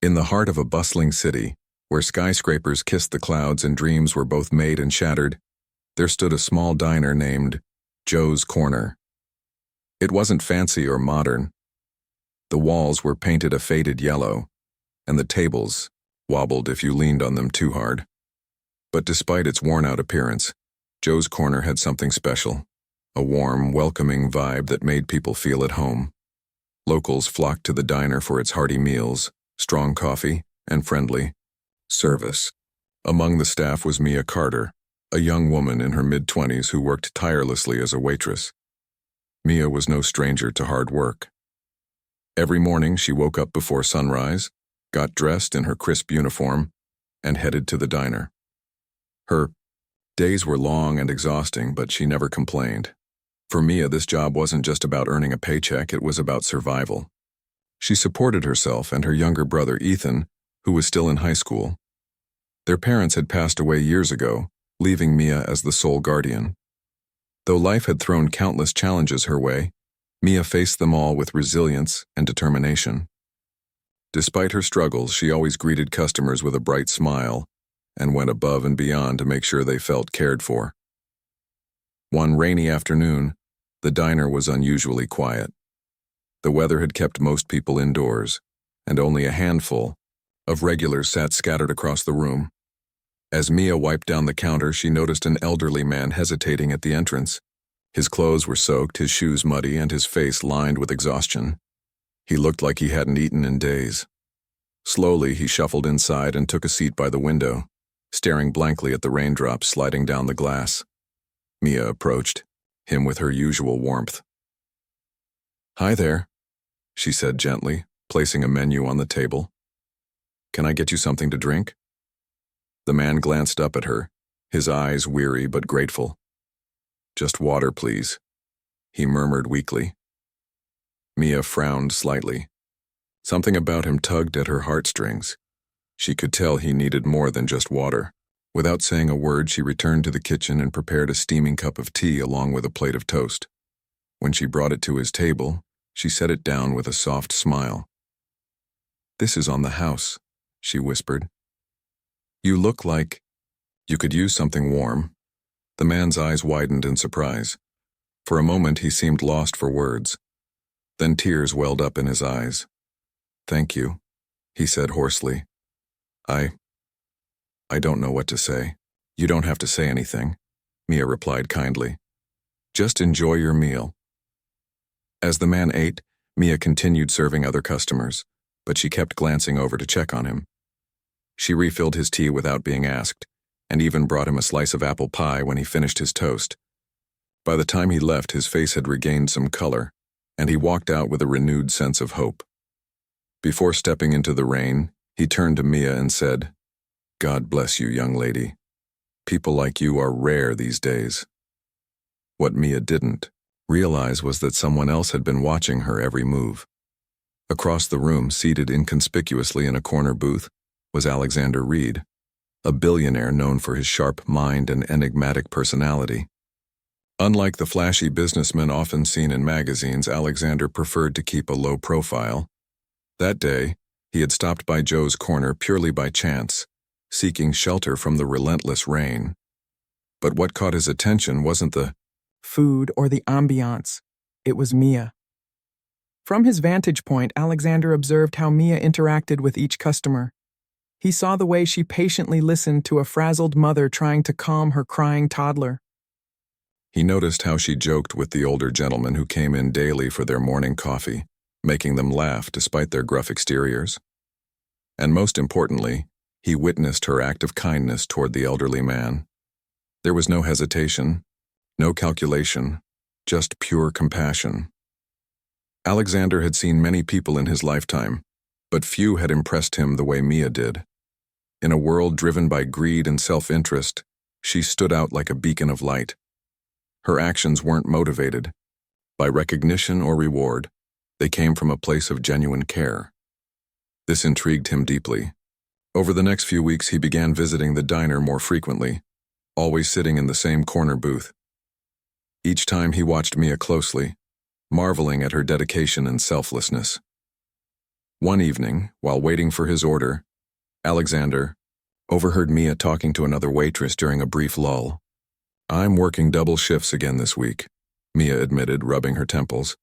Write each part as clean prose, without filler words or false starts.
In the heart of a bustling city, where skyscrapers kissed the clouds and dreams were both made and shattered, there stood a small diner named Joe's Corner. It wasn't fancy or modern. The walls were painted a faded yellow, and the tables wobbled if you leaned on them too hard. But despite its worn-out appearance, Joe's Corner had something special, a warm, welcoming vibe that made people feel at home. Locals flocked to the diner for its hearty meals, strong coffee, and friendly service. Among the staff was Mia Carter, a young woman in her mid-20s who worked tirelessly as a waitress. Mia was no stranger to hard work. Every morning she woke up before sunrise, got dressed in her crisp uniform, and headed to the diner. Her days were long and exhausting, but she never complained. For Mia, this job wasn't just about earning a paycheck, it was about survival. She supported herself and her younger brother, Ethan, who was still in high school. Their parents had passed away years ago, leaving Mia as the sole guardian. Though life had thrown countless challenges her way, Mia faced them all with resilience and determination. Despite her struggles, she always greeted customers with a bright smile and went above and beyond to make sure they felt cared for. One rainy afternoon, the diner was unusually quiet. The weather had kept most people indoors, and only a handful of regulars sat scattered across the room. As Mia wiped down the counter, she noticed an elderly man hesitating at the entrance. His clothes were soaked, his shoes muddy, and his face lined with exhaustion. He looked like he hadn't eaten in days. Slowly, he shuffled inside and took a seat by the window, staring blankly at the raindrops sliding down the glass. Mia approached, him with her usual warmth. "Hi there," she said gently, placing a menu on the table. "Can I get you something to drink?" The man glanced up at her, his eyes weary but grateful. "Just water, please," he murmured weakly. Mia frowned slightly. Something about him tugged at her heartstrings. She could tell he needed more than just water. Without saying a word, she returned to the kitchen and prepared a steaming cup of tea along with a plate of toast. When she brought it to his table, she set it down with a soft smile. "This is on the house," she whispered. "You look like you could use something warm." The man's eyes widened in surprise. For a moment he seemed lost for words. Then tears welled up in his eyes. "Thank you," he said hoarsely. I don't know what to say." "You don't have to say anything," Mia replied kindly. "Just enjoy your meal." As the man ate, Mia continued serving other customers, but she kept glancing over to check on him. She refilled his tea without being asked, and even brought him a slice of apple pie when he finished his toast. By the time he left, his face had regained some color, and he walked out with a renewed sense of hope. Before stepping into the rain, he turned to Mia and said, "God bless you, young lady. People like you are rare these days." What Mia didn't realize was that someone else had been watching her every move. Across the room, seated inconspicuously in a corner booth, was Alexander Reed, a billionaire known for his sharp mind and enigmatic personality. Unlike the flashy businessmen often seen in magazines, Alexander preferred to keep a low profile. That day, he had stopped by Joe's Corner purely by chance, seeking shelter from the relentless rain. But what caught his attention wasn't the food or the ambiance. It was Mia. From his vantage point, Alexander observed how Mia interacted with each customer. He saw the way she patiently listened to a frazzled mother trying to calm her crying toddler. He noticed how she joked with the older gentlemen who came in daily for their morning coffee, making them laugh despite their gruff exteriors. And most importantly, he witnessed her act of kindness toward the elderly man. There was no hesitation, no calculation, just pure compassion. Alexander had seen many people in his lifetime, but few had impressed him the way Mia did. In a world driven by greed and self-interest, she stood out like a beacon of light. Her actions weren't motivated by recognition or reward. They came from a place of genuine care. This intrigued him deeply. Over the next few weeks, he began visiting the diner more frequently, always sitting in the same corner booth. Each time he watched Mia closely, marveling at her dedication and selflessness. One evening, while waiting for his order, Alexander overheard Mia talking to another waitress during a brief lull. "I'm working double shifts again this week," Mia admitted, rubbing her temples.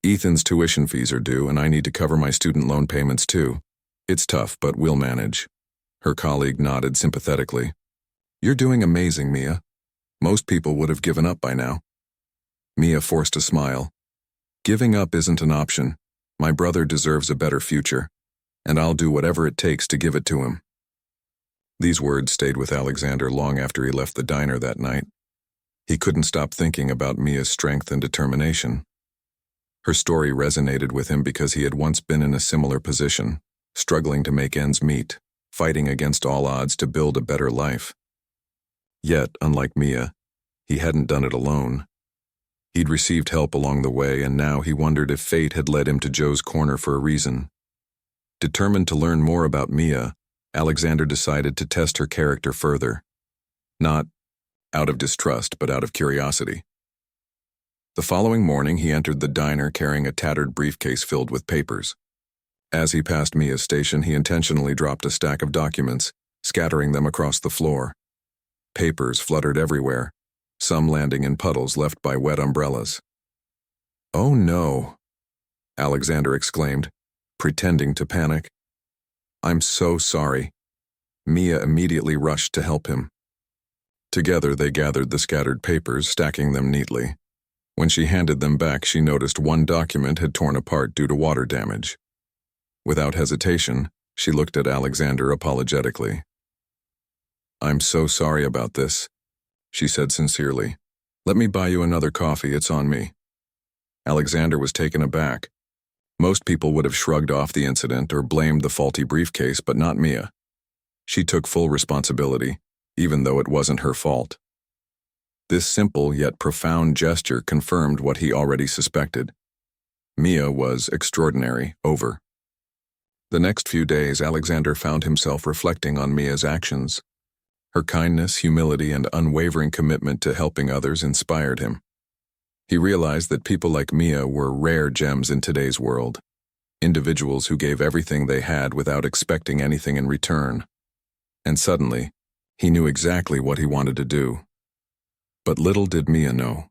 "Ethan's tuition fees are due, and I need to cover my student loan payments too. It's tough, but we'll manage." Her colleague nodded sympathetically. "You're doing amazing, Mia. Most people would have given up by now." Mia forced a smile. "Giving up isn't an option. My brother deserves a better future, and I'll do whatever it takes to give it to him." These words stayed with Alexander long after he left the diner that night. He couldn't stop thinking about Mia's strength and determination. Her story resonated with him because he had once been in a similar position, struggling to make ends meet, fighting against all odds to build a better life. Yet, unlike Mia, he hadn't done it alone. He'd received help along the way, and now he wondered if fate had led him to Joe's corner for a reason. Determined to learn more about Mia, Alexander decided to test her character further. Not out of distrust, but out of curiosity. The following morning, he entered the diner carrying a tattered briefcase filled with papers. As he passed Mia's station, he intentionally dropped a stack of documents, scattering them across the floor. Papers fluttered everywhere, some landing in puddles left by wet umbrellas. "Oh no," Alexander exclaimed, pretending to panic. "I'm so sorry." Mia immediately rushed to help him. Together they gathered the scattered papers, stacking them neatly. When she handed them back, she noticed one document had torn apart due to water damage. Without hesitation, she looked at Alexander apologetically. "I'm so sorry about this," she said sincerely. "Let me buy you another coffee, it's on me." Alexander was taken aback. Most people would have shrugged off the incident or blamed the faulty briefcase, but not Mia. She took full responsibility, even though it wasn't her fault. This simple yet profound gesture confirmed what he already suspected. Mia was extraordinary, over. The next few days, Alexander found himself reflecting on Mia's actions. Her kindness, humility, and unwavering commitment to helping others inspired him. He realized that people like Mia were rare gems in today's world, individuals who gave everything they had without expecting anything in return. And suddenly, he knew exactly what he wanted to do. But little did Mia know,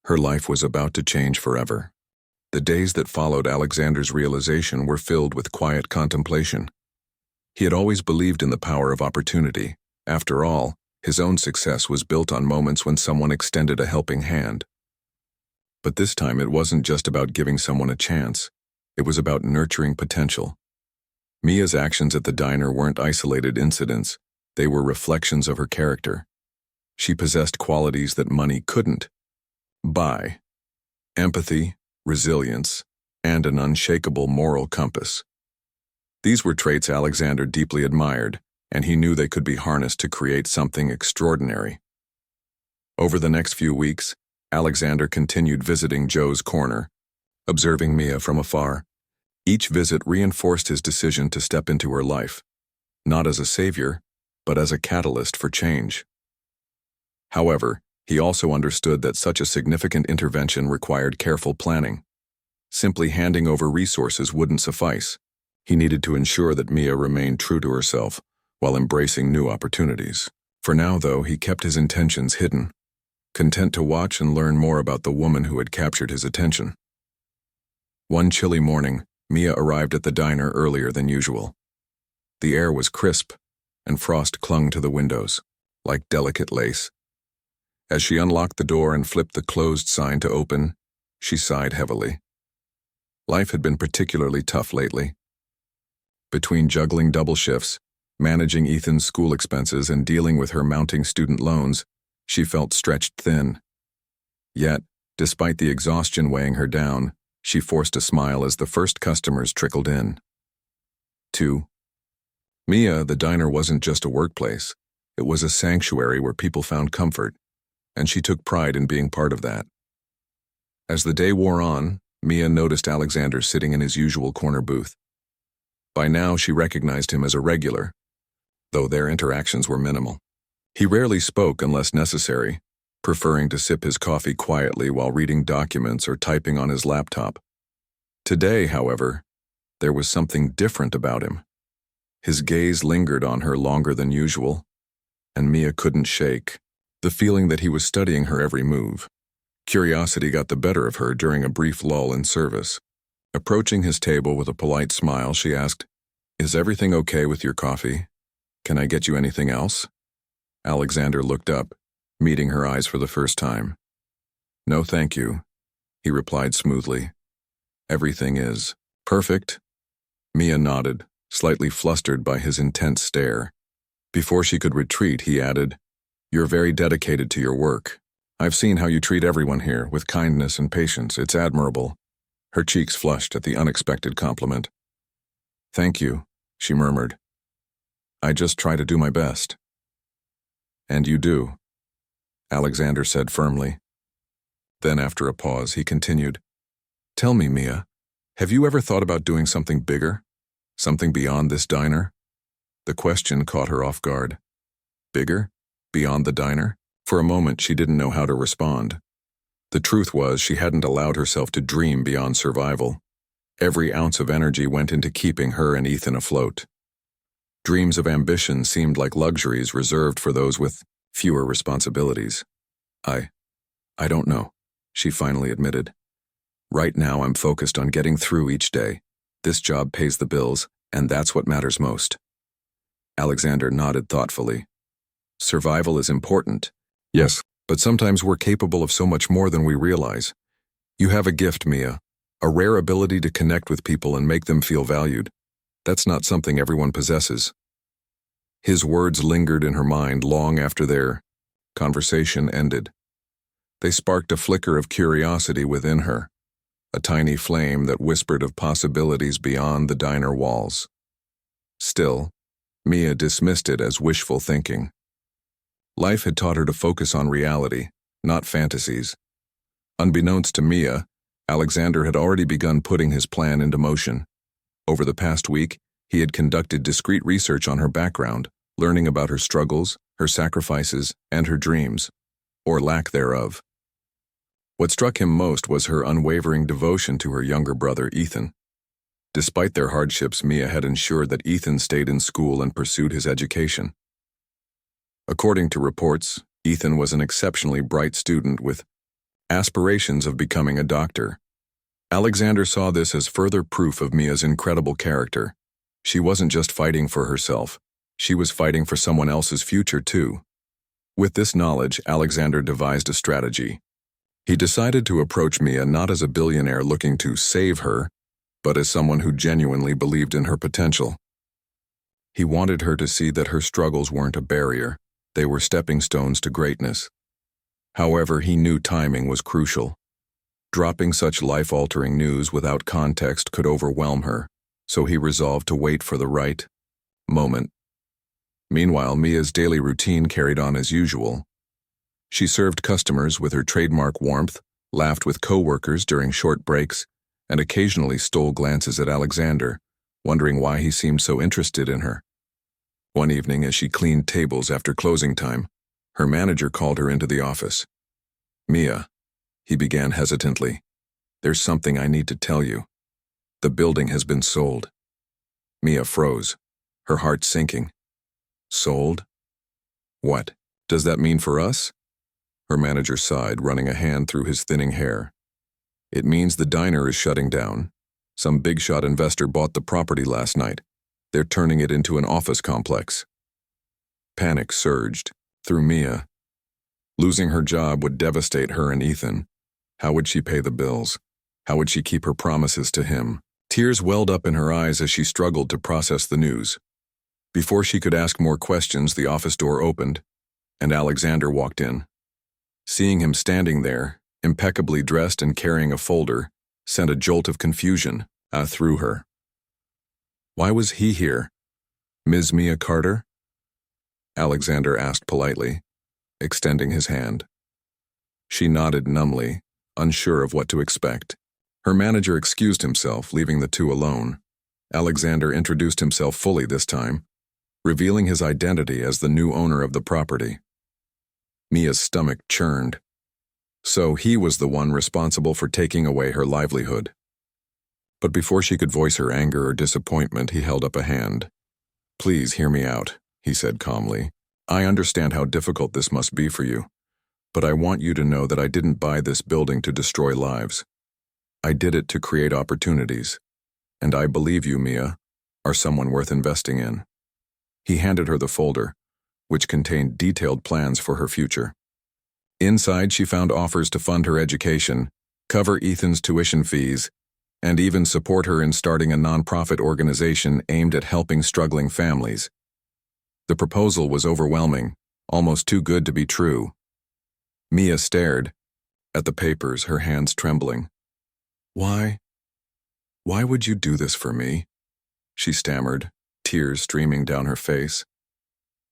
her life was about to change forever. The days that followed Alexander's realization were filled with quiet contemplation. He had always believed in the power of opportunity. After all, his own success was built on moments when someone extended a helping hand. But this time it wasn't just about giving someone a chance. It was about nurturing potential. Mia's actions at the diner weren't isolated incidents. They were reflections of her character. She possessed qualities that money couldn't buy: empathy, resilience, and an unshakable moral compass. These were traits Alexander deeply admired, and he knew they could be harnessed to create something extraordinary. Over the next few weeks, Alexander continued visiting Joe's corner, observing Mia from afar. Each visit reinforced his decision to step into her life, not as a savior, but as a catalyst for change. However, he also understood that such a significant intervention required careful planning. Simply handing over resources wouldn't suffice. He needed to ensure that Mia remained true to herself while embracing new opportunities. For now, though, he kept his intentions hidden, content to watch and learn more about the woman who had captured his attention. One chilly morning, Mia arrived at the diner earlier than usual. The air was crisp, and frost clung to the windows, like delicate lace. As she unlocked the door and flipped the closed sign to open, she sighed heavily. Life had been particularly tough lately. Between juggling double shifts, managing Ethan's school expenses, and dealing with her mounting student loans, she felt stretched thin. Yet, despite the exhaustion weighing her down, she forced a smile as the first customers trickled in. 2. Mia, the diner wasn't just a workplace. It was a sanctuary where people found comfort, and she took pride in being part of that. As the day wore on, Mia noticed Alexander sitting in his usual corner booth. By now, she recognized him as a regular, though their interactions were minimal. He rarely spoke unless necessary, preferring to sip his coffee quietly while reading documents or typing on his laptop. Today, however, There was something different about him. His gaze lingered on her longer than usual, and Mia couldn't shake the feeling that he was studying her every move. Curiosity got the better of her during a brief lull in service. Approaching his table with a polite smile, she asked, "Is everything okay with your coffee? Can I get you anything else?" Alexander looked up, meeting her eyes for the first time. "No, thank you," he replied smoothly. "Everything is perfect." Mia nodded, slightly flustered by his intense stare. Before she could retreat, he added, "You're very dedicated to your work. I've seen how you treat everyone here with kindness and patience. It's admirable." Her cheeks flushed at the unexpected compliment. "Thank you," she murmured. "I just try to do my best." "And you do," Alexander said firmly. Then after a pause, he continued, "Tell me, Mia, have you ever thought about doing something bigger? Something beyond this diner?" The question caught her off guard. Bigger? Beyond the diner? For a moment, she didn't know how to respond. The truth was, she hadn't allowed herself to dream beyond survival. Every ounce of energy went into keeping her and Ethan afloat. Dreams of ambition seemed like luxuries reserved for those with fewer responsibilities. I don't know," she finally admitted. "Right now I'm focused on getting through each day. This job pays the bills, and that's what matters most." Alexander nodded thoughtfully. "Survival is important." "Yes, but sometimes we're capable of so much more than we realize. You have a gift, Mia, a rare ability to connect with people and make them feel valued. That's not something everyone possesses." His words lingered in her mind long after their conversation ended. They sparked a flicker of curiosity within her, a tiny flame that whispered of possibilities beyond the diner walls. Still, Mia dismissed it as wishful thinking. Life had taught her to focus on reality, not fantasies. Unbeknownst to Mia, Alexander had already begun putting his plan into motion. Over the past week, he had conducted discreet research on her background, learning about her struggles, her sacrifices, and her dreams, or lack thereof. What struck him most was her unwavering devotion to her younger brother, Ethan. Despite their hardships, Mia had ensured that Ethan stayed in school and pursued his education. According to reports, Ethan was an exceptionally bright student with aspirations of becoming a doctor. Alexander saw this as further proof of Mia's incredible character. She wasn't just fighting for herself, she was fighting for someone else's future too. With this knowledge, Alexander devised a strategy. He decided to approach Mia not as a billionaire looking to save her, but as someone who genuinely believed in her potential. He wanted her to see that her struggles weren't a barrier, they were stepping stones to greatness. However, he knew timing was crucial. Dropping such life-altering news without context could overwhelm her, so he resolved to wait for the right moment. Meanwhile, Mia's daily routine carried on as usual. She served customers with her trademark warmth, laughed with co-workers during short breaks, and occasionally stole glances at Alexander, wondering why he seemed so interested in her. One evening, as she cleaned tables after closing time, her manager called her into the office. "Mia," he began hesitantly, "there's something I need to tell you. The building has been sold." Mia froze, her heart sinking. "Sold? What does that mean for us?" Her manager sighed, running a hand through his thinning hair. "It means the diner is shutting down. Some big-shot investor bought the property last night. They're turning it into an office complex." Panic surged through Mia. Losing her job would devastate her and Ethan. How would she pay the bills? How would she keep her promises to him? Tears welled up in her eyes as she struggled to process the news. Before she could ask more questions, the office door opened, and Alexander walked in. Seeing him standing there, impeccably dressed and carrying a folder, sent a jolt of confusion through her. Why was he here? "Ms. Mia Carter?" Alexander asked politely, extending his hand. She nodded numbly, unsure of what to expect. Her manager excused himself, leaving the two alone. Alexander introduced himself fully this time, revealing his identity as the new owner of the property. Mia's stomach churned. So he was the one responsible for taking away her livelihood. But before she could voice her anger or disappointment, he held up a hand. "Please hear me out," he said calmly. "I understand how difficult this must be for you, but I want you to know that I didn't buy this building to destroy lives. I did it to create opportunities. And I believe you, Mia, are someone worth investing in." He handed her the folder, which contained detailed plans for her future. Inside, she found offers to fund her education, cover Ethan's tuition fees, and even support her in starting a nonprofit organization aimed at helping struggling families. The proposal was overwhelming, almost too good to be true. Mia stared at the papers, her hands trembling. Why would you do this for me?" she stammered, tears streaming down her face.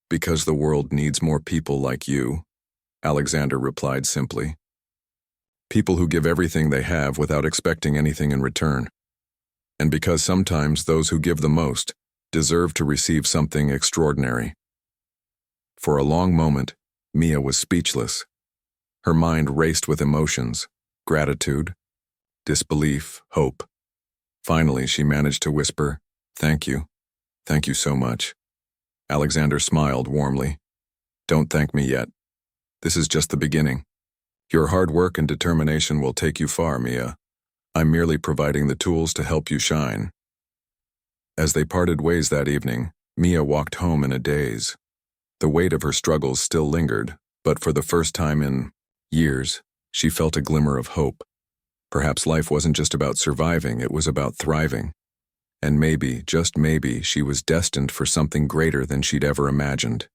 "Because the world needs more people like you," Alexander replied simply. "People who give everything they have without expecting anything in return. And because sometimes those who give the most deserve to receive something extraordinary." For a long moment, Mia was speechless. Her mind raced with emotions, gratitude, disbelief, hope. Finally, she managed to whisper, "Thank you. Thank you so much." Alexander smiled warmly. "Don't thank me yet. This is just the beginning. Your hard work and determination will take you far, Mia. I'm merely providing the tools to help you shine." As they parted ways that evening, Mia walked home in a daze. The weight of her struggles still lingered, but for the first time in years, she felt a glimmer of hope. Perhaps life wasn't just about surviving, it was about thriving. And maybe, just maybe, she was destined for something greater than she'd ever imagined.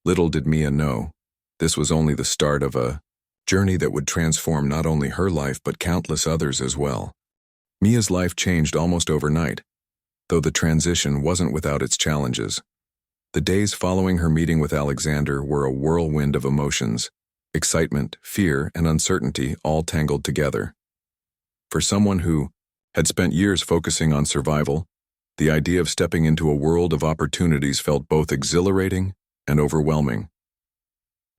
Little did Mia know, this was only the start of a journey that would transform not only her life but countless others as well. Mia's life changed almost overnight, though the transition wasn't without its challenges. The days following her meeting with Alexander were a whirlwind of emotions. Excitement, fear, and uncertainty all tangled together. For someone who had spent years focusing on survival, the idea of stepping into a world of opportunities felt both exhilarating and overwhelming.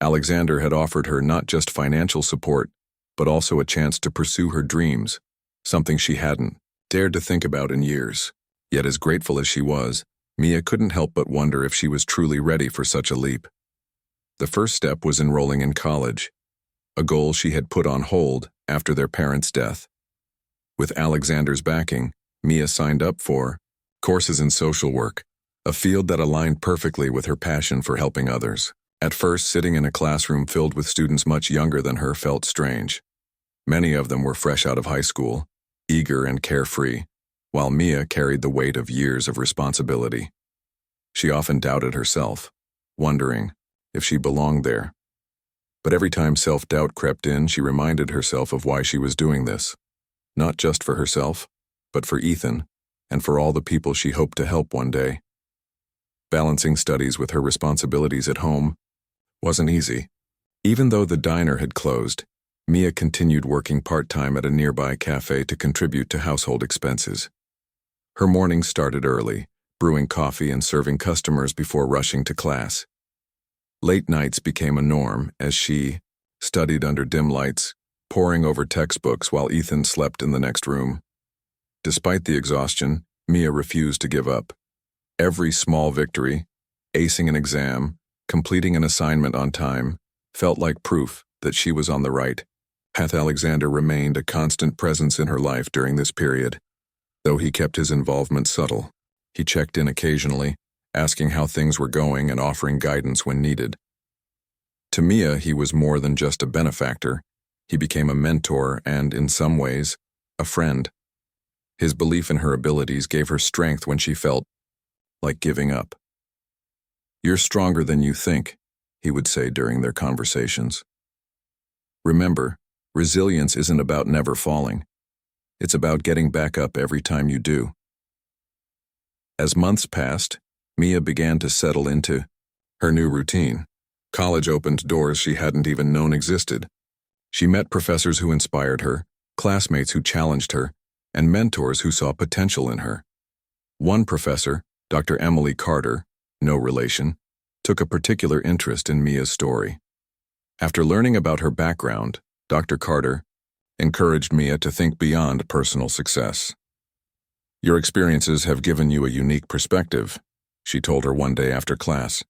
Alexander had offered her not just financial support, but also a chance to pursue her dreams, something she hadn't dared to think about in years. Yet as grateful as she was, Mia couldn't help but wonder if she was truly ready for such a leap. The first step was enrolling in college, a goal she had put on hold after their parents' death. With Alexander's backing, Mia signed up for courses in social work, a field that aligned perfectly with her passion for helping others. At first, sitting in a classroom filled with students much younger than her felt strange. Many of them were fresh out of high school, eager and carefree, while Mia carried the weight of years of responsibility. She often doubted herself, wondering if she belonged there. But every time self-doubt crept in, she reminded herself of why she was doing this. Not just for herself, but for Ethan, and for all the people she hoped to help one day. Balancing studies with her responsibilities at home wasn't easy. Even though the diner had closed, Mia continued working part-time at a nearby cafe to contribute to household expenses. Her mornings started early, brewing coffee and serving customers before rushing to class. Late nights became a norm as she studied under dim lights, poring over textbooks while Ethan slept in the next room. Despite the exhaustion, Mia refused to give up. Every small victory, acing an exam, completing an assignment on time, felt like proof that she was on the right path. Alexander remained a constant presence in her life during this period. Though he kept his involvement subtle, he checked in occasionally, asking how things were going and offering guidance when needed. To Mia, he was more than just a benefactor. He became a mentor and, in some ways, a friend. His belief in her abilities gave her strength when she felt like giving up. "You're stronger than you think," he would say during their conversations. "Remember, resilience isn't about never falling. It's about getting back up every time you do." As months passed, Mia began to settle into her new routine. College opened doors she hadn't even known existed. She met professors who inspired her, classmates who challenged her, and mentors who saw potential in her. One professor, Dr. Emily Carter, no relation, took a particular interest in Mia's story. After learning about her background, Dr. Carter encouraged Mia to think beyond personal success. "Your experiences have given you a unique perspective," she told her one day after class.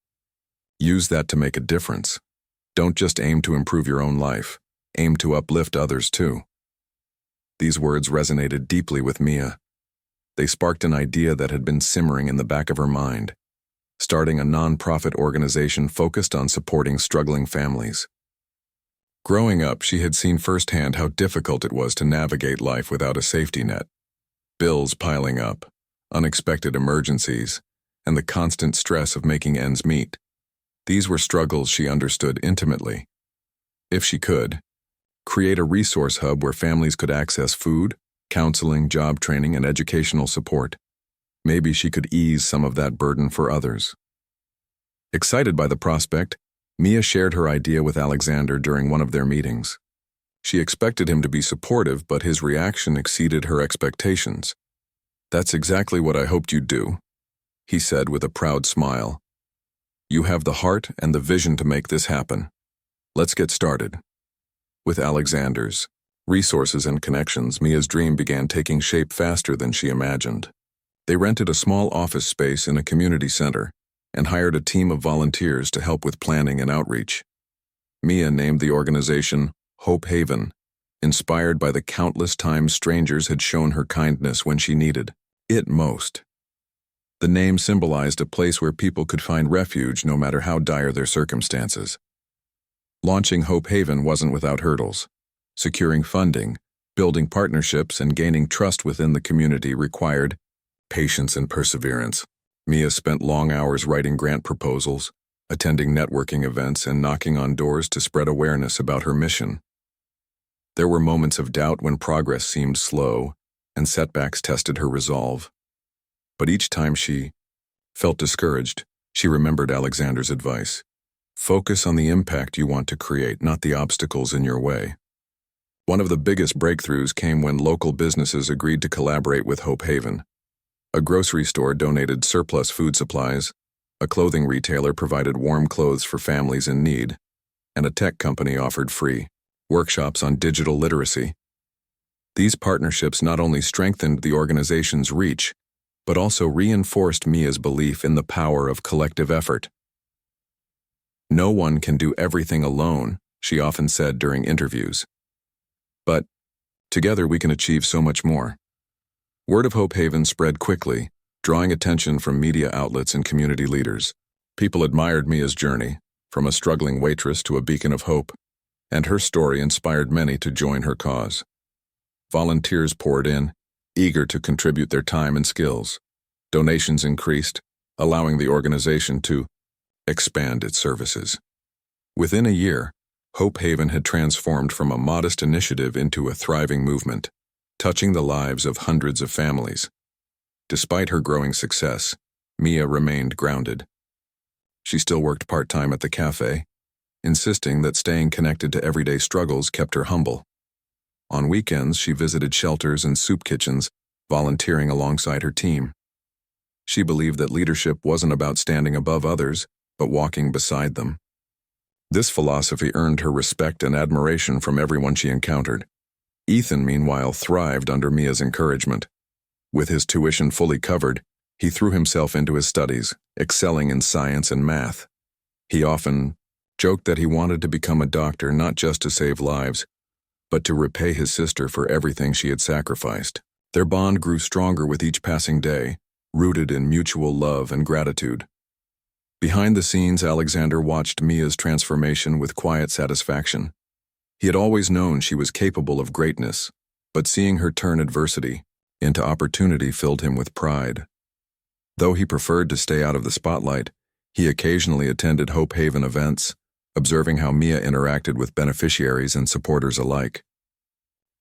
"Use that to make a difference. Don't just aim to improve your own life, aim to uplift others too." These words resonated deeply with Mia. They sparked an idea that had been simmering in the back of her mind, starting a non-profit organization focused on supporting struggling families. Growing up, she had seen firsthand how difficult it was to navigate life without a safety net. Bills piling up, unexpected emergencies, and the constant stress of making ends meet. These were struggles she understood intimately. If she could, create a resource hub where families could access food, counseling, job training, and educational support. Maybe she could ease some of that burden for others. Excited by the prospect, Mia shared her idea with Alexander during one of their meetings. She expected him to be supportive, but his reaction exceeded her expectations. "That's exactly what I hoped you'd do," he said with a proud smile. "You have the heart and the vision to make this happen. Let's get started." With Alexander's resources and connections, Mia's dream began taking shape faster than she imagined. They rented a small office space in a community center and hired a team of volunteers to help with planning and outreach. Mia named the organization Hope Haven, inspired by the countless times strangers had shown her kindness when she needed it most. The name symbolized a place where people could find refuge no matter how dire their circumstances. Launching Hope Haven wasn't without hurdles. Securing funding, building partnerships, and gaining trust within the community required patience and perseverance. Mia spent long hours writing grant proposals, attending networking events, and knocking on doors to spread awareness about her mission. There were moments of doubt when progress seemed slow, and setbacks tested her resolve. But each time she felt discouraged, she remembered Alexander's advice. Focus on the impact you want to create, not the obstacles in your way. One of the biggest breakthroughs came when local businesses agreed to collaborate with Hope Haven. A grocery store donated surplus food supplies, a clothing retailer provided warm clothes for families in need, and a tech company offered free workshops on digital literacy. These partnerships not only strengthened the organization's reach, but also reinforced Mia's belief in the power of collective effort. "No one can do everything alone," she often said during interviews. "But together we can achieve so much more." Word of Hope Haven spread quickly, drawing attention from media outlets and community leaders. People admired Mia's journey, from a struggling waitress to a beacon of hope, and her story inspired many to join her cause. Volunteers poured in, eager to contribute their time and skills. Donations increased, allowing the organization to expand its services. Within a year, Hope Haven had transformed from a modest initiative into a thriving movement, touching the lives of hundreds of families. Despite her growing success, Mia remained grounded. She still worked part-time at the cafe, insisting that staying connected to everyday struggles kept her humble. On weekends, she visited shelters and soup kitchens, volunteering alongside her team. She believed that leadership wasn't about standing above others, but walking beside them. This philosophy earned her respect and admiration from everyone she encountered. Ethan, meanwhile, thrived under Mia's encouragement. With his tuition fully covered, he threw himself into his studies, excelling in science and math. He often joked that he wanted to become a doctor not just to save lives, but to repay his sister for everything she had sacrificed. Their bond grew stronger with each passing day, rooted in mutual love and gratitude. Behind the scenes, Alexander watched Mia's transformation with quiet satisfaction. He had always known she was capable of greatness, but seeing her turn adversity into opportunity filled him with pride. Though he preferred to stay out of the spotlight, he occasionally attended Hope Haven events, observing how Mia interacted with beneficiaries and supporters alike.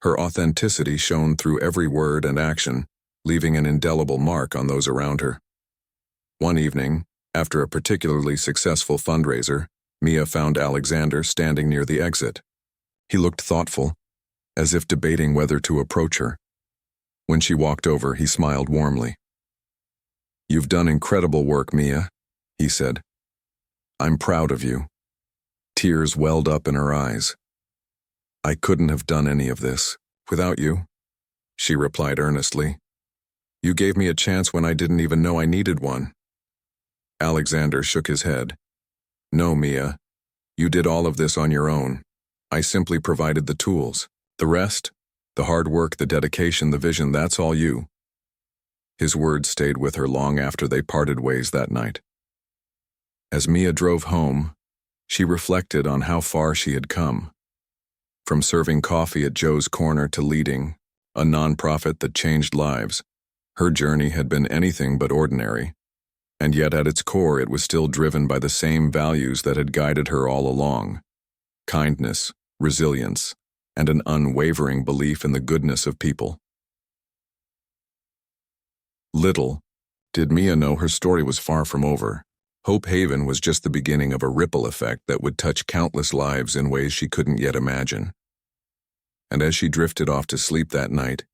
Her authenticity shone through every word and action, leaving an indelible mark on those around her. One evening, after a particularly successful fundraiser, Mia found Alexander standing near the exit. He looked thoughtful, as if debating whether to approach her. When she walked over, he smiled warmly. "You've done incredible work, Mia," he said. "I'm proud of you." Tears welled up in her eyes. I couldn't have done any of this without you, she replied earnestly. You gave me a chance when I didn't even know I needed one. Alexander shook his head. No, Mia. You did all of this on your own. I simply provided the tools. The rest, the hard work, the dedication, the vision, that's all you. His words stayed with her long after they parted ways that night. As Mia drove home, she reflected on how far she had come. From serving coffee at Joe's Corner to leading a nonprofit that changed lives, her journey had been anything but ordinary. And yet at its core it was still driven by the same values that had guided her all along: kindness, resilience, and an unwavering belief in the goodness of people. Little did Mia know her story was far from over. Hope Haven was just the beginning of a ripple effect that would touch countless lives in ways she couldn't yet imagine. And as she drifted off to sleep that night,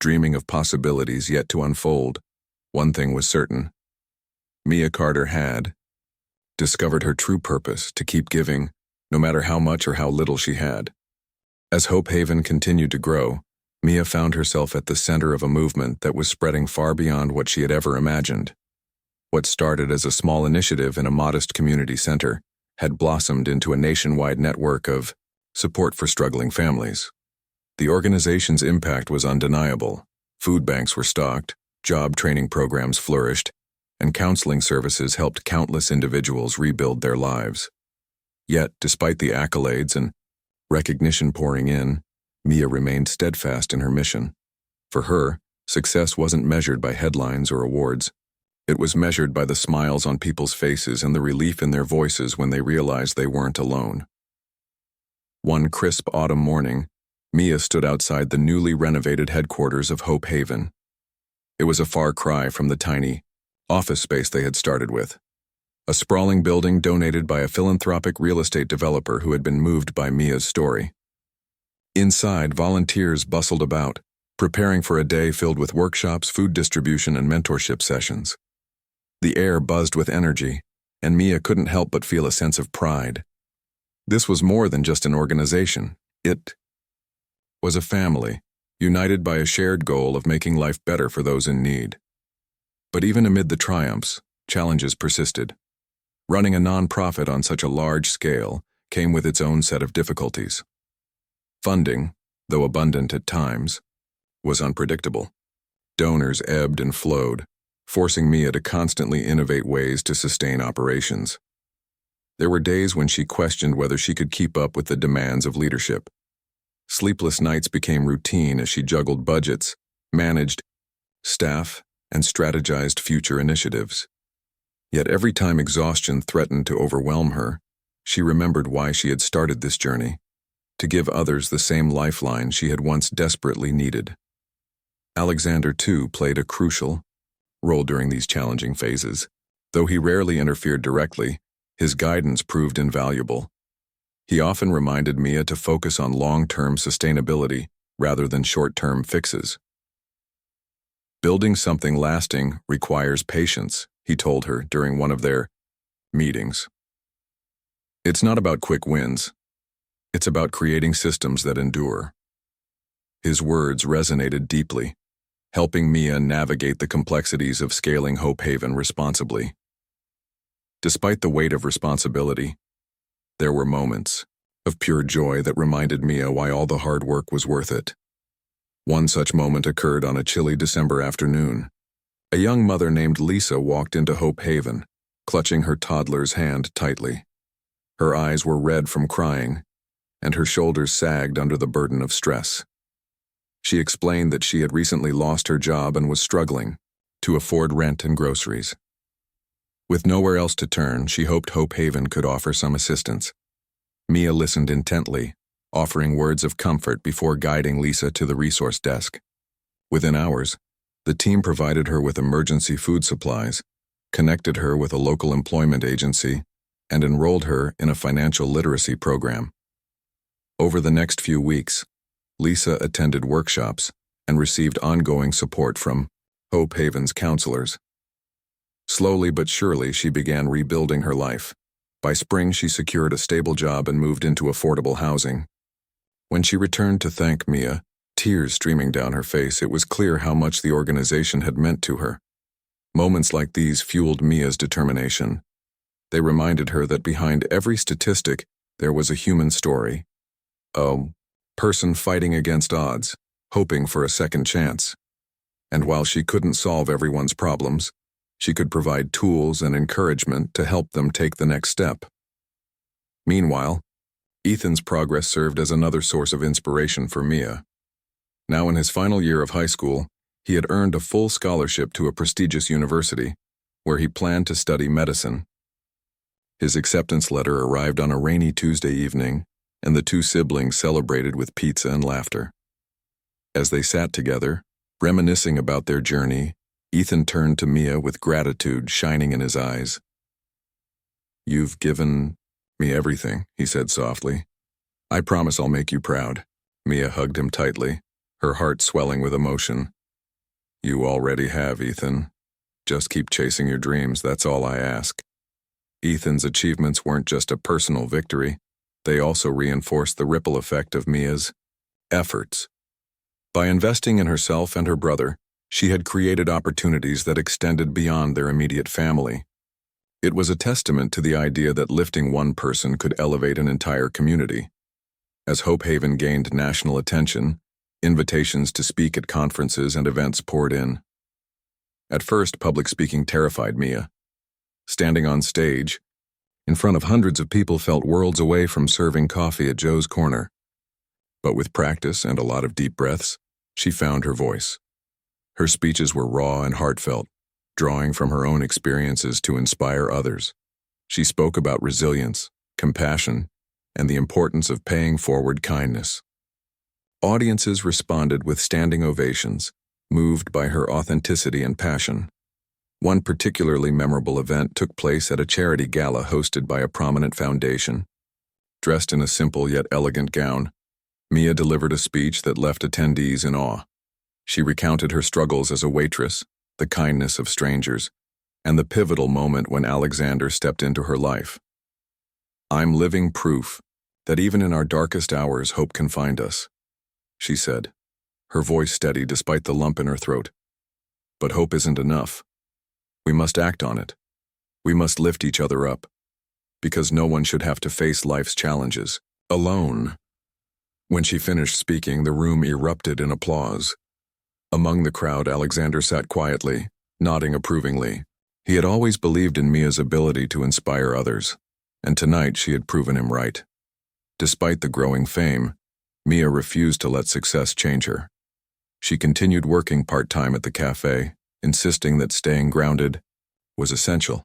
dreaming of possibilities yet to unfold, one thing was certain. Mia Carter had discovered her true purpose: to keep giving, no matter how much or how little she had. As Hope Haven continued to grow, Mia found herself at the center of a movement that was spreading far beyond what she had ever imagined. What started as a small initiative in a modest community center had blossomed into a nationwide network of support for struggling families. The organization's impact was undeniable. Food banks were stocked, job training programs flourished, and counseling services helped countless individuals rebuild their lives. Yet, despite the accolades and recognition pouring in, Mia remained steadfast in her mission. For her, success wasn't measured by headlines or awards. It was measured by the smiles on people's faces and the relief in their voices when they realized they weren't alone. One crisp autumn morning, Mia stood outside the newly renovated headquarters of Hope Haven. It was a far cry from the tiny office space they had started with. A sprawling building donated by a philanthropic real estate developer who had been moved by Mia's story. Inside, volunteers bustled about, preparing for a day filled with workshops, food distribution, and mentorship sessions. The air buzzed with energy, and Mia couldn't help but feel a sense of pride. This was more than just an organization. It was a family, united by a shared goal of making life better for those in need. But even amid the triumphs, challenges persisted. Running a nonprofit on such a large scale came with its own set of difficulties. Funding, though abundant at times, was unpredictable. Donors ebbed and flowed, forcing Mia to constantly innovate ways to sustain operations. There were days when she questioned whether she could keep up with the demands of leadership. Sleepless nights became routine as she juggled budgets, managed staff, and strategized future initiatives. Yet every time exhaustion threatened to overwhelm her, she remembered why she had started this journey: to give others the same lifeline she had once desperately needed. Alexander, too, played a crucial role during these challenging phases. Though he rarely interfered directly, his guidance proved invaluable. He often reminded Mia to focus on long-term sustainability rather than short-term fixes. Building something lasting requires patience, he told her during one of their meetings. It's not about quick wins. It's about creating systems that endure. His words resonated deeply, helping Mia navigate the complexities of scaling Hope Haven responsibly. Despite the weight of responsibility, there were moments of pure joy that reminded Mia why all the hard work was worth it. One such moment occurred on a chilly December afternoon. A young mother named Lisa walked into Hope Haven, clutching her toddler's hand tightly. Her eyes were red from crying, and her shoulders sagged under the burden of stress. She explained that she had recently lost her job and was struggling to afford rent and groceries. With nowhere else to turn, she hoped Hope Haven could offer some assistance. Mia listened intently, offering words of comfort before guiding Lisa to the resource desk. Within hours, the team provided her with emergency food supplies, connected her with a local employment agency, and enrolled her in a financial literacy program. Over the next few weeks, Lisa attended workshops and received ongoing support from Hope Haven's counselors. Slowly but surely, she began rebuilding her life. By spring, she secured a stable job and moved into affordable housing. When she returned to thank Mia, tears streaming down her face, it was clear how much the organization had meant to her. Moments like these fueled Mia's determination. They reminded her that behind every statistic, there was a human story. A person fighting against odds, hoping for a second chance. And while she couldn't solve everyone's problems, she could provide tools and encouragement to help them take the next step. Meanwhile, Ethan's progress served as another source of inspiration for Mia. Now in his final year of high school, he had earned a full scholarship to a prestigious university, where he planned to study medicine. His acceptance letter arrived on a rainy Tuesday evening, and the two siblings celebrated with pizza and laughter. As they sat together, reminiscing about their journey, Ethan turned to Mia with gratitude shining in his eyes. "You've given me everything," he said softly. "I promise I'll make you proud." Mia hugged him tightly, her heart swelling with emotion. "You already have, Ethan. Just keep chasing your dreams, that's all I ask." Ethan's achievements weren't just a personal victory, they also reinforced the ripple effect of Mia's efforts. By investing in herself and her brother, she had created opportunities that extended beyond their immediate family. It was a testament to the idea that lifting one person could elevate an entire community. As Hope Haven gained national attention, invitations to speak at conferences and events poured in. At first, public speaking terrified Mia. Standing on stage, in front of hundreds of people, felt worlds away from serving coffee at Joe's Corner. But with practice and a lot of deep breaths, she found her voice. Her speeches were raw and heartfelt, drawing from her own experiences to inspire others. She spoke about resilience, compassion, and the importance of paying forward kindness. Audiences responded with standing ovations, moved by her authenticity and passion. One particularly memorable event took place at a charity gala hosted by a prominent foundation. Dressed in a simple yet elegant gown, Mia delivered a speech that left attendees in awe. She recounted her struggles as a waitress, the kindness of strangers, and the pivotal moment when Alexander stepped into her life. "I'm living proof that even in our darkest hours, hope can find us," she said, her voice steady despite the lump in her throat. "But hope isn't enough. We must act on it. We must lift each other up, because no one should have to face life's challenges alone." When she finished speaking, the room erupted in applause. Among the crowd, Alexander sat quietly, nodding approvingly. He had always believed in Mia's ability to inspire others, and tonight she had proven him right. Despite the growing fame, Mia refused to let success change her. She continued working part-time at the cafe, insisting that staying grounded was essential.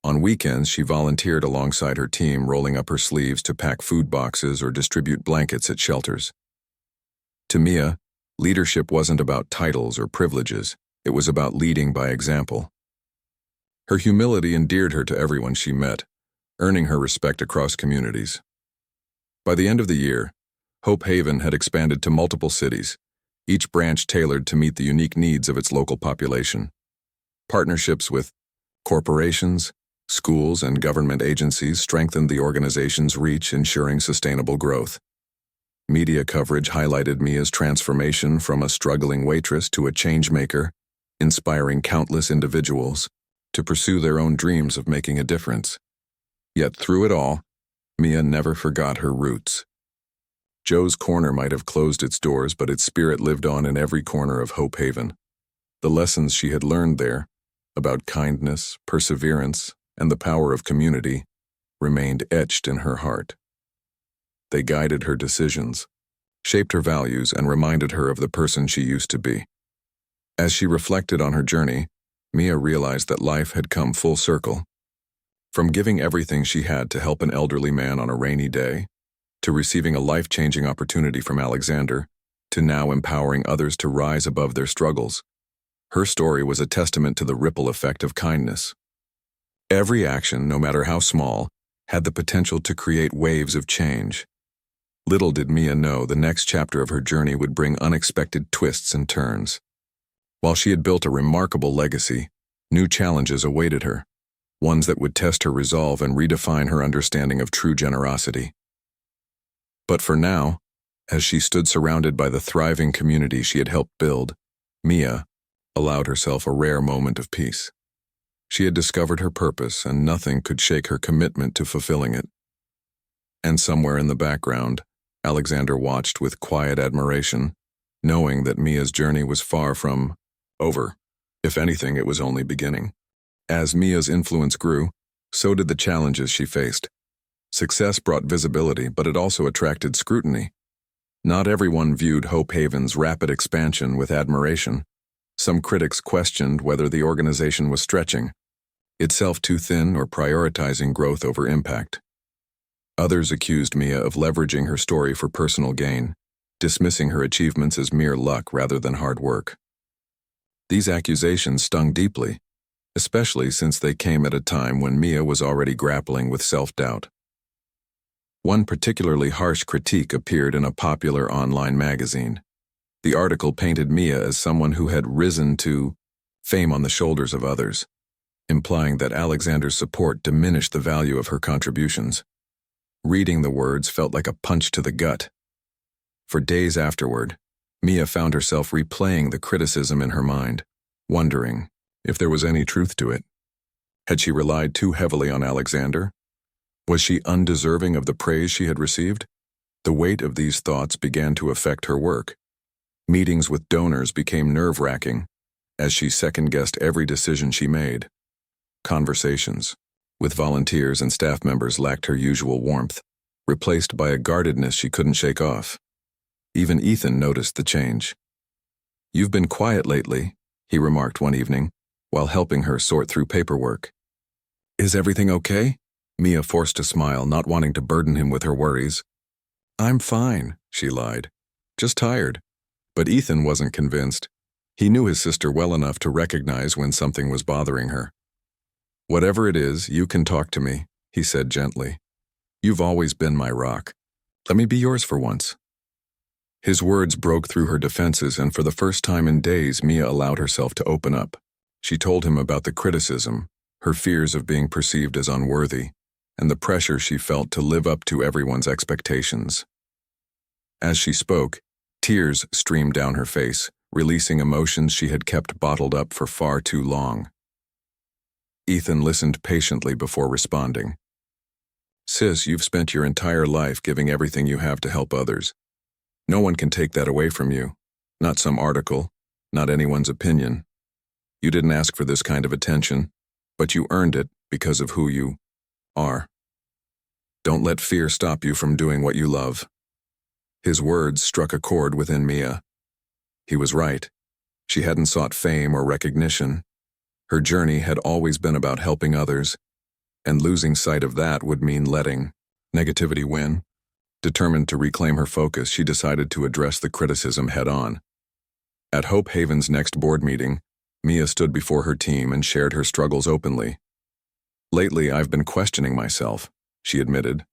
On weekends, she volunteered alongside her team, rolling up her sleeves to pack food boxes or distribute blankets at shelters. To Mia, leadership wasn't about titles or privileges, it was about leading by example. Her humility endeared her to everyone she met, earning her respect across communities. By the end of the year, Hope Haven had expanded to multiple cities, each branch tailored to meet the unique needs of its local population. Partnerships with corporations, schools, and government agencies strengthened the organization's reach, ensuring sustainable growth. Media coverage highlighted Mia's transformation from a struggling waitress to a change-maker, inspiring countless individuals to pursue their own dreams of making a difference. Yet through it all, Mia never forgot her roots. Joe's Corner might have closed its doors, but its spirit lived on in every corner of Hope Haven. The lessons she had learned there, about kindness, perseverance, and the power of community, remained etched in her heart. They guided her decisions, shaped her values, and reminded her of the person she used to be. As she reflected on her journey, Mia realized that life had come full circle. From giving everything she had to help an elderly man on a rainy day, to receiving a life-changing opportunity from Alexander, to now empowering others to rise above their struggles. Her story was a testament to the ripple effect of kindness. Every action, no matter how small, had the potential to create waves of change. Little did Mia know the next chapter of her journey would bring unexpected twists and turns. While she had built a remarkable legacy, new challenges awaited her, ones that would test her resolve and redefine her understanding of true generosity. But for now, As she stood surrounded by the thriving community she had helped build, Mia allowed herself a rare moment of peace. She had discovered her purpose, and nothing could shake her commitment to fulfilling it. And somewhere in the background, Alexander watched with quiet admiration, knowing that Mia's journey was far from over. If anything, it was only beginning. As Mia's influence grew, so did the challenges she faced. Success brought visibility, but it also attracted scrutiny. Not everyone viewed Hope Haven's rapid expansion with admiration. Some critics questioned whether the organization was stretching itself too thin or prioritizing growth over impact. Others accused Mia of leveraging her story for personal gain, dismissing her achievements as mere luck rather than hard work. These accusations stung deeply, especially since they came at a time when Mia was already grappling with self-doubt. One particularly harsh critique appeared in a popular online magazine. The article painted Mia as someone who had risen to fame on the shoulders of others, implying that Alexander's support diminished the value of her contributions. Reading the words felt like a punch to the gut. For days afterward, Mia found herself replaying the criticism in her mind, wondering if there was any truth to it. Had she relied too heavily on Alexander? Was she undeserving of the praise she had received? The weight of these thoughts began to affect her work. Meetings with donors became nerve-wracking as she second-guessed every decision she made. Conversations with volunteers and staff members lacked her usual warmth, replaced by a guardedness she couldn't shake off. Even Ethan noticed the change. "You've been quiet lately," he remarked one evening, while helping her sort through paperwork. "Is everything okay?" Mia forced a smile, not wanting to burden him with her worries. "I'm fine," she lied. "Just tired." But Ethan wasn't convinced. He knew his sister well enough to recognize when something was bothering her. "Whatever it is, you can talk to me," he said gently. "You've always been my rock. Let me be yours for once." His words broke through her defenses, and for the first time in days, Mia allowed herself to open up. She told him about the criticism, her fears of being perceived as unworthy, and the pressure she felt to live up to everyone's expectations. As she spoke, tears streamed down her face, releasing emotions she had kept bottled up for far too long. Ethan listened patiently before responding. "Sis, you've spent your entire life giving everything you have to help others. No one can take that away from you. Not some article, not anyone's opinion. You didn't ask for this kind of attention, but you earned it because of who you are. Don't let fear stop you from doing what you love." His words struck a chord within Mia. He was right. She hadn't sought fame or recognition. Her journey had always been about helping others, and losing sight of that would mean letting negativity win. Determined to reclaim her focus, she decided to address the criticism head-on. At Hope Haven's next board meeting, Mia stood before her team and shared her struggles openly. "Lately, I've been questioning myself," she admitted.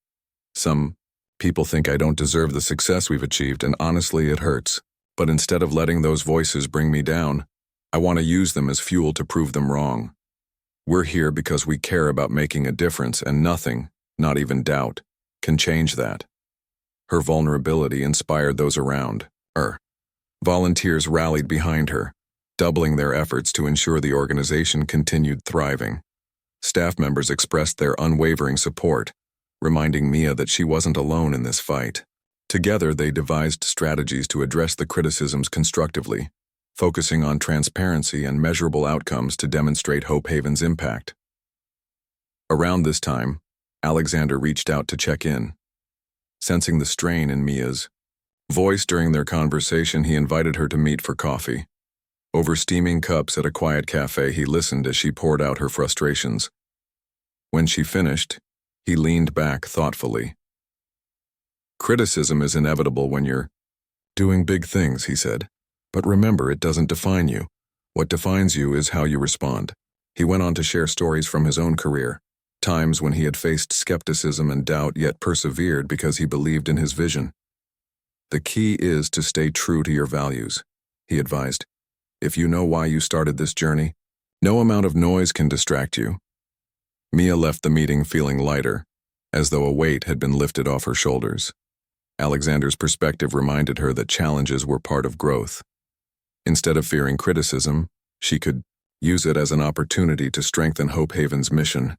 "Some people think I don't deserve the success we've achieved, and honestly, it hurts. But instead of letting those voices bring me down, I want to use them as fuel to prove them wrong. We're here because we care about making a difference, and nothing, not even doubt, can change that." Her vulnerability inspired those around her. Volunteers rallied behind her, doubling their efforts to ensure the organization continued thriving. Staff members expressed their unwavering support, reminding Mia that she wasn't alone in this fight. Together, they devised strategies to address the criticisms constructively, focusing on transparency and measurable outcomes to demonstrate Hope Haven's impact. Around this time, Alexander reached out to check in. Sensing the strain in Mia's voice during their conversation, he invited her to meet for coffee. Over steaming cups at a quiet cafe, he listened as she poured out her frustrations. When she finished, he leaned back thoughtfully. "Criticism is inevitable when you're doing big things," he said. "But remember, it doesn't define you. What defines you is how you respond." He went on to share stories from his own career, times when he had faced skepticism and doubt yet persevered because he believed in his vision. "The key is to stay true to your values," he advised. "If you know why you started this journey, no amount of noise can distract you." Mia left the meeting feeling lighter, as though a weight had been lifted off her shoulders. Alexander's perspective reminded her that challenges were part of growth. Instead of fearing criticism, she could use it as an opportunity to strengthen Hope Haven's mission.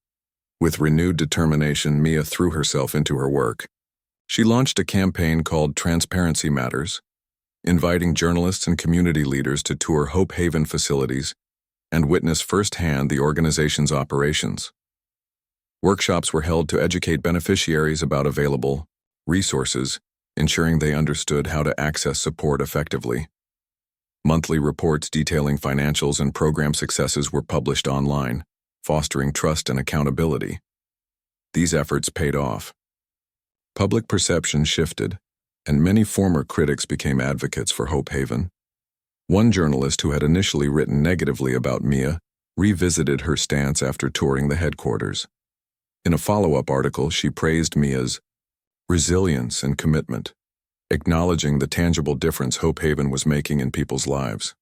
With renewed determination, Mia threw herself into her work. She launched a campaign called Transparency Matters, inviting journalists and community leaders to tour Hope Haven facilities and witness firsthand the organization's operations. Workshops were held to educate beneficiaries about available resources, ensuring they understood how to access support effectively. Monthly reports detailing financials and program successes were published online, fostering trust and accountability. These efforts paid off. Public perception shifted, and many former critics became advocates for Hope Haven. One journalist who had initially written negatively about Mia revisited her stance after touring the headquarters. In a follow-up article, she praised Mia's resilience and commitment, acknowledging the tangible difference Hope Haven was making in people's lives.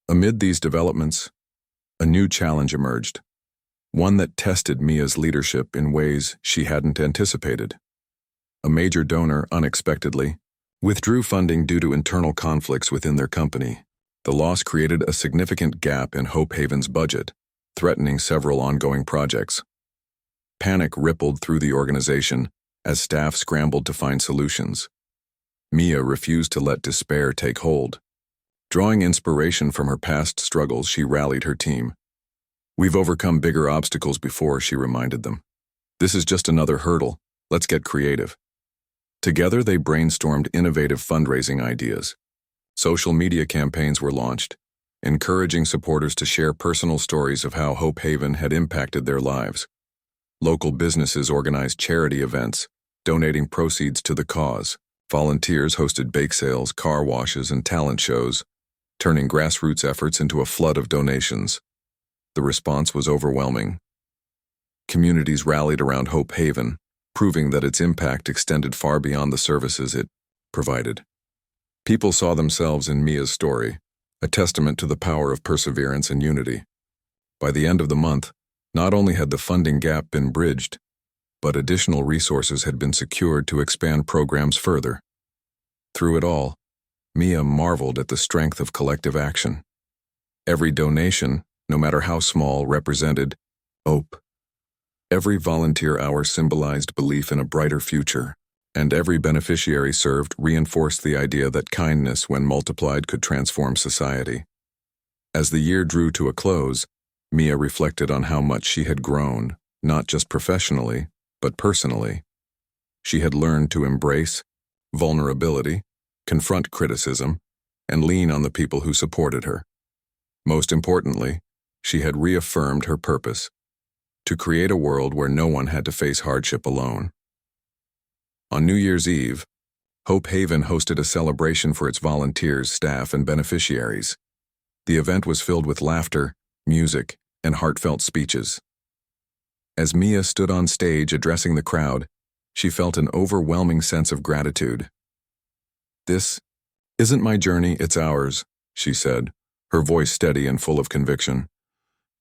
Amid these developments, a new challenge emerged, one that tested Mia's leadership in ways she hadn't anticipated. A major donor unexpectedly withdrew funding due to internal conflicts within their company. The loss created a significant gap in Hope Haven's budget, threatening several ongoing projects. Panic rippled through the organization as staff scrambled to find solutions. Mia refused to let despair take hold. Drawing inspiration from her past struggles, she rallied her team. "We've overcome bigger obstacles before," she reminded them. "This is just another hurdle. Let's get creative." Together, they brainstormed innovative fundraising ideas. Social media campaigns were launched, encouraging supporters to share personal stories of how Hope Haven had impacted their lives. Local businesses organized charity events, donating proceeds to the cause. Volunteers hosted bake sales, car washes, and talent shows, turning grassroots efforts into a flood of donations. The response was overwhelming. Communities rallied around Hope Haven, proving that its impact extended far beyond the services it provided. People saw themselves in Mia's story, a testament to the power of perseverance and unity. By the end of the month, not only had the funding gap been bridged, but additional resources had been secured to expand programs further. Through it all, Mia marveled at the strength of collective action. Every donation, no matter how small, represented hope. Every volunteer hour symbolized belief in a brighter future, and every beneficiary served reinforced the idea that kindness, when multiplied, could transform society. As the year drew to a close, Mia reflected on how much she had grown, not just professionally, but personally. She had learned to embrace vulnerability, confront criticism, and lean on the people who supported her. Most importantly, she had reaffirmed her purpose: to create a world where no one had to face hardship alone. On New Year's Eve, Hope Haven hosted a celebration for its volunteers, staff, and beneficiaries. The event was filled with laughter, music, and heartfelt speeches. As Mia stood on stage addressing the crowd, she felt an overwhelming sense of gratitude. "This isn't my journey, it's ours," she said, her voice steady and full of conviction.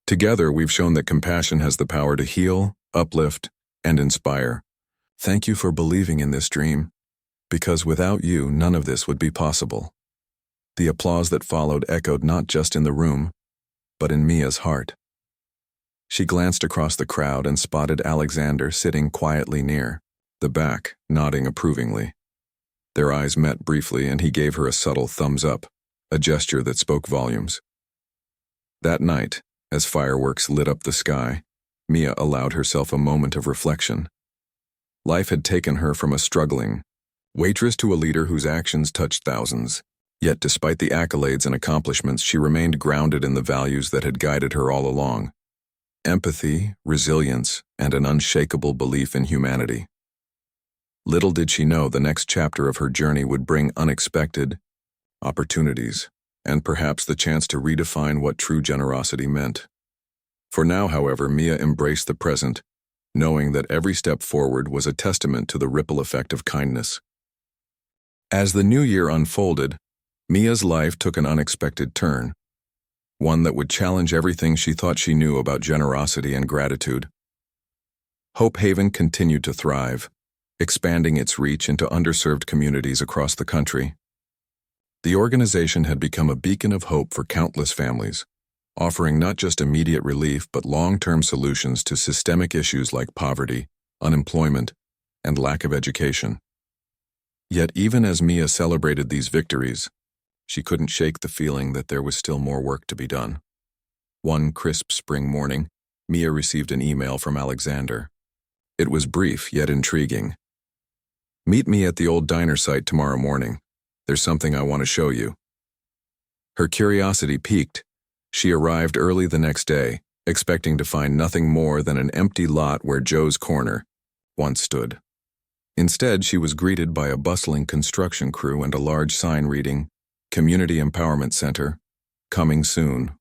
"Together, we've shown that compassion has the power to heal, uplift, and inspire. Thank you for believing in this dream, because without you, none of this would be possible." The applause that followed echoed not just in the room, but in Mia's heart. She glanced across the crowd and spotted Alexander sitting quietly near the back, nodding approvingly. Their eyes met briefly, and he gave her a subtle thumbs up, a gesture that spoke volumes. That night, as fireworks lit up the sky, Mia allowed herself a moment of reflection. Life had taken her from a struggling waitress to a leader whose actions touched thousands. Yet despite the accolades and accomplishments, she remained grounded in the values that had guided her all along: empathy, resilience, and an unshakable belief in humanity. Little did she know the next chapter of her journey would bring unexpected opportunities, and perhaps the chance to redefine what true generosity meant. For now, however, Mia embraced the present, knowing that every step forward was a testament to the ripple effect of kindness. As the new year unfolded, Mia's life took an unexpected turn, one that would challenge everything she thought she knew about generosity and gratitude. Hope Haven continued to thrive, expanding its reach into underserved communities across the country. The organization had become a beacon of hope for countless families, offering not just immediate relief but long-term solutions to systemic issues like poverty, unemployment, and lack of education. Yet even as Mia celebrated these victories, she couldn't shake the feeling that there was still more work to be done. One crisp spring morning, Mia received an email from Alexander. It was brief yet intriguing. "Meet me at the old diner site tomorrow morning. There's something I want to show you." Her curiosity piqued. She arrived early the next day, expecting to find nothing more than an empty lot where Joe's Corner once stood. Instead, she was greeted by a bustling construction crew and a large sign reading, "Community Empowerment Center, coming soon."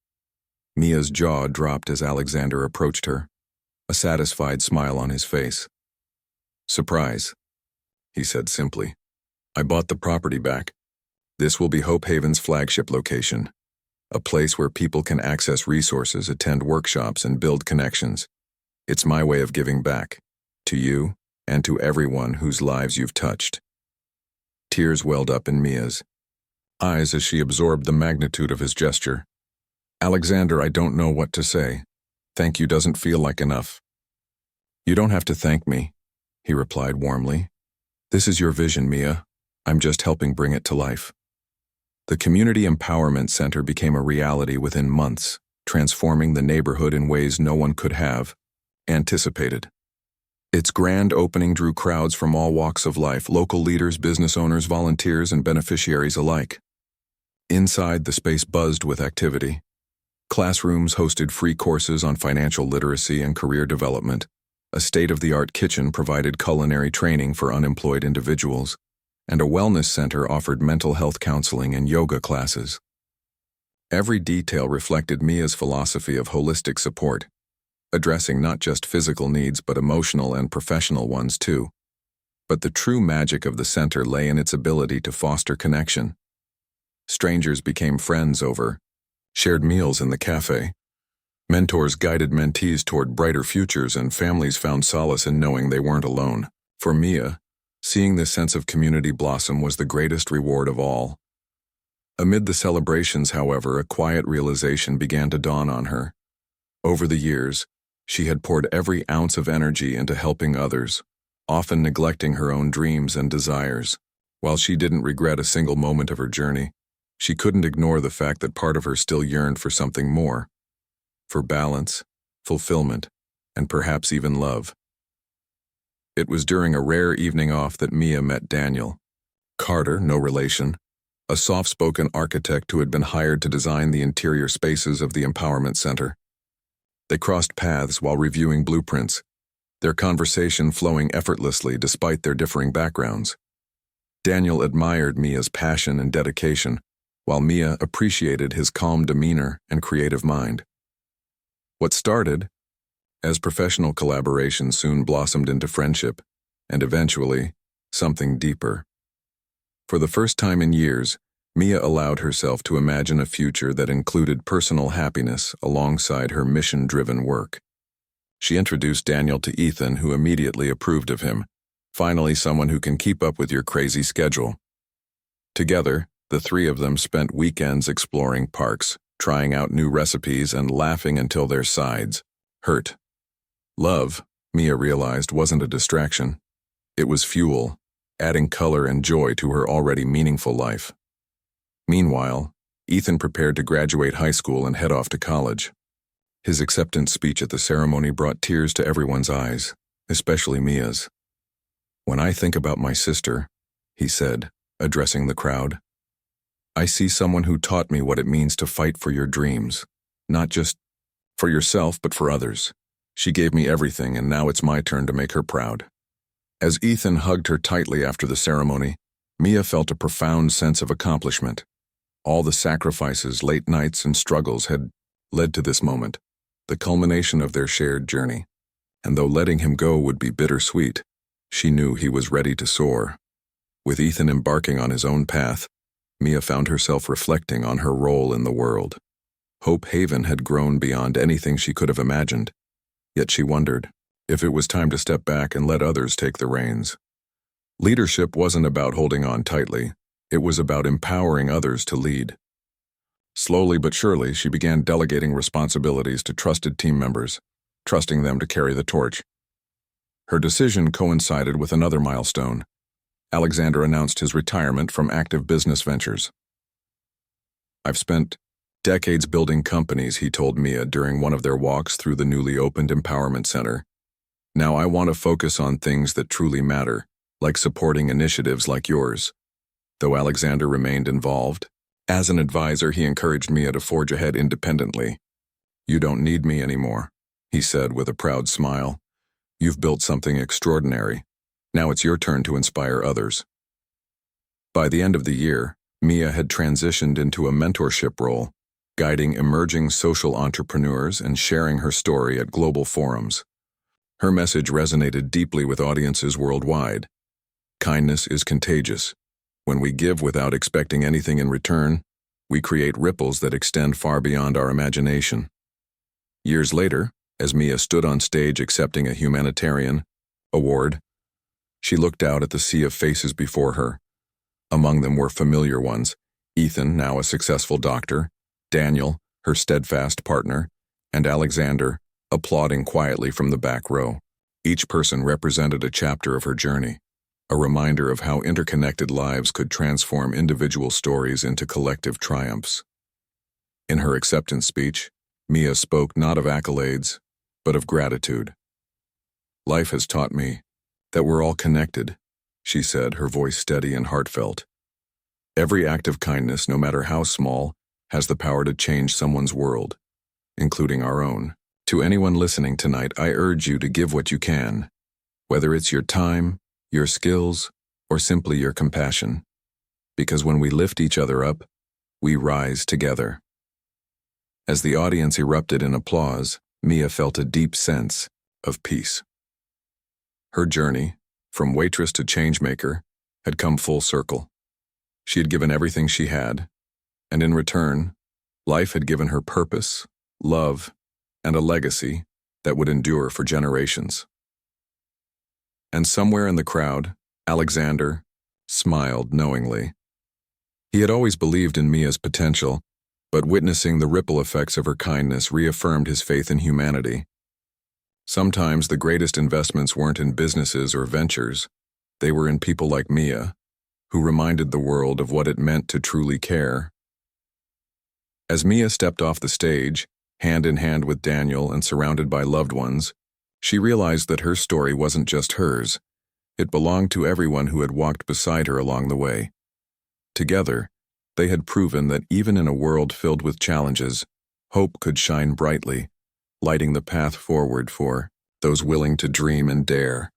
Mia's jaw dropped as Alexander approached her, a satisfied smile on his face. "Surprise," he said simply. "I bought the property back. This will be Hope Haven's flagship location, a place where people can access resources, attend workshops, and build connections. It's my way of giving back, to you and to everyone whose lives you've touched." Tears welled up in Mia's eyes as she absorbed the magnitude of his gesture. "Alexander, I don't know what to say. Thank you doesn't feel like enough." "You don't have to thank me," he replied warmly. "This is your vision, Mia. I'm just helping bring it to life." The Community Empowerment Center became a reality within months, transforming the neighborhood in ways no one could have anticipated. Its grand opening drew crowds from all walks of life, local leaders, business owners, volunteers, and beneficiaries alike. Inside, the space buzzed with activity. Classrooms hosted free courses on financial literacy and career development. A state-of-the-art kitchen provided culinary training for unemployed individuals, and a wellness center offered mental health counseling and yoga classes. Every detail reflected Mia's philosophy of holistic support, addressing not just physical needs but emotional and professional ones too. But the true magic of the center lay in its ability to foster connection. Strangers became friends over shared meals in the cafe. Mentors guided mentees toward brighter futures, and families found solace in knowing they weren't alone. For Mia, seeing this sense of community blossom was the greatest reward of all. Amid the celebrations, however, a quiet realization began to dawn on her. Over the years, she had poured every ounce of energy into helping others, often neglecting her own dreams and desires. While she didn't regret a single moment of her journey, she couldn't ignore the fact that part of her still yearned for something more. For balance, fulfillment, and perhaps even love. It was during a rare evening off that Mia met Daniel Carter, no relation, a soft-spoken architect who had been hired to design the interior spaces of the Empowerment Center. They crossed paths while reviewing blueprints, their conversation flowing effortlessly despite their differing backgrounds. Daniel admired Mia's passion and dedication, while Mia appreciated his calm demeanor and creative mind. What started as professional collaboration soon blossomed into friendship, and eventually, something deeper. For the first time in years, Mia allowed herself to imagine a future that included personal happiness alongside her mission-driven work. She introduced Daniel to Ethan, who immediately approved of him. Finally, someone who can keep up with your crazy schedule. Together, the three of them spent weekends exploring parks, trying out new recipes, and laughing until their sides hurt. Love, Mia realized, wasn't a distraction. It was fuel, adding color and joy to her already meaningful life. Meanwhile, Ethan prepared to graduate high school and head off to college. His acceptance speech at the ceremony brought tears to everyone's eyes, especially Mia's. "When I think about my sister," he said, addressing the crowd, "I see someone who taught me what it means to fight for your dreams, not just for yourself but for others. She gave me everything, and now it's my turn to make her proud." As Ethan hugged her tightly after the ceremony, Mia felt a profound sense of accomplishment. All the sacrifices, late nights, and struggles had led to this moment, the culmination of their shared journey. And though letting him go would be bittersweet, she knew he was ready to soar. With Ethan embarking on his own path, Mia found herself reflecting on her role in the world. Hope Haven had grown beyond anything she could have imagined, yet she wondered if it was time to step back and let others take the reins. Leadership wasn't about holding on tightly. It was about empowering others to lead. Slowly but surely, she began delegating responsibilities to trusted team members, trusting them to carry the torch. Her decision coincided with another milestone. Alexander announced his retirement from active business ventures. "I've spent decades building companies," he told Mia during one of their walks through the newly opened Empowerment Center. "Now I want to focus on things that truly matter, like supporting initiatives like yours." Though Alexander remained involved, as an advisor, he encouraged Mia to forge ahead independently. "You don't need me anymore," he said with a proud smile. "You've built something extraordinary. Now it's your turn to inspire others." By the end of the year, Mia had transitioned into a mentorship role, guiding emerging social entrepreneurs and sharing her story at global forums. Her message resonated deeply with audiences worldwide. Kindness is contagious. When we give without expecting anything in return, we create ripples that extend far beyond our imagination. Years later, as Mia stood on stage accepting a humanitarian award, she looked out at the sea of faces before her. Among them were familiar ones: Ethan, now a successful doctor, Daniel, her steadfast partner, and Alexander, applauding quietly from the back row. Each person represented a chapter of her journey, a reminder of how interconnected lives could transform individual stories into collective triumphs. In her acceptance speech, Mia spoke not of accolades, but of gratitude. "Life has taught me that we're all connected," she said, her voice steady and heartfelt. "Every act of kindness, no matter how small, has the power to change someone's world, including our own. To anyone listening tonight, I urge you to give what you can, whether it's your time, your skills, or simply your compassion. Because when we lift each other up, we rise together." As the audience erupted in applause, Mia felt a deep sense of peace. Her journey, from waitress to changemaker, had come full circle. She had given everything she had, and in return, life had given her purpose, love, and a legacy that would endure for generations. And somewhere in the crowd, Alexander smiled knowingly. He had always believed in Mia's potential, but witnessing the ripple effects of her kindness reaffirmed his faith in humanity. Sometimes the greatest investments weren't in businesses or ventures, they were in people like Mia, who reminded the world of what it meant to truly care. As Mia stepped off the stage, hand in hand with Daniel and surrounded by loved ones, she realized that her story wasn't just hers. It belonged to everyone who had walked beside her along the way. Together, they had proven that even in a world filled with challenges, hope could shine brightly, lighting the path forward for those willing to dream and dare.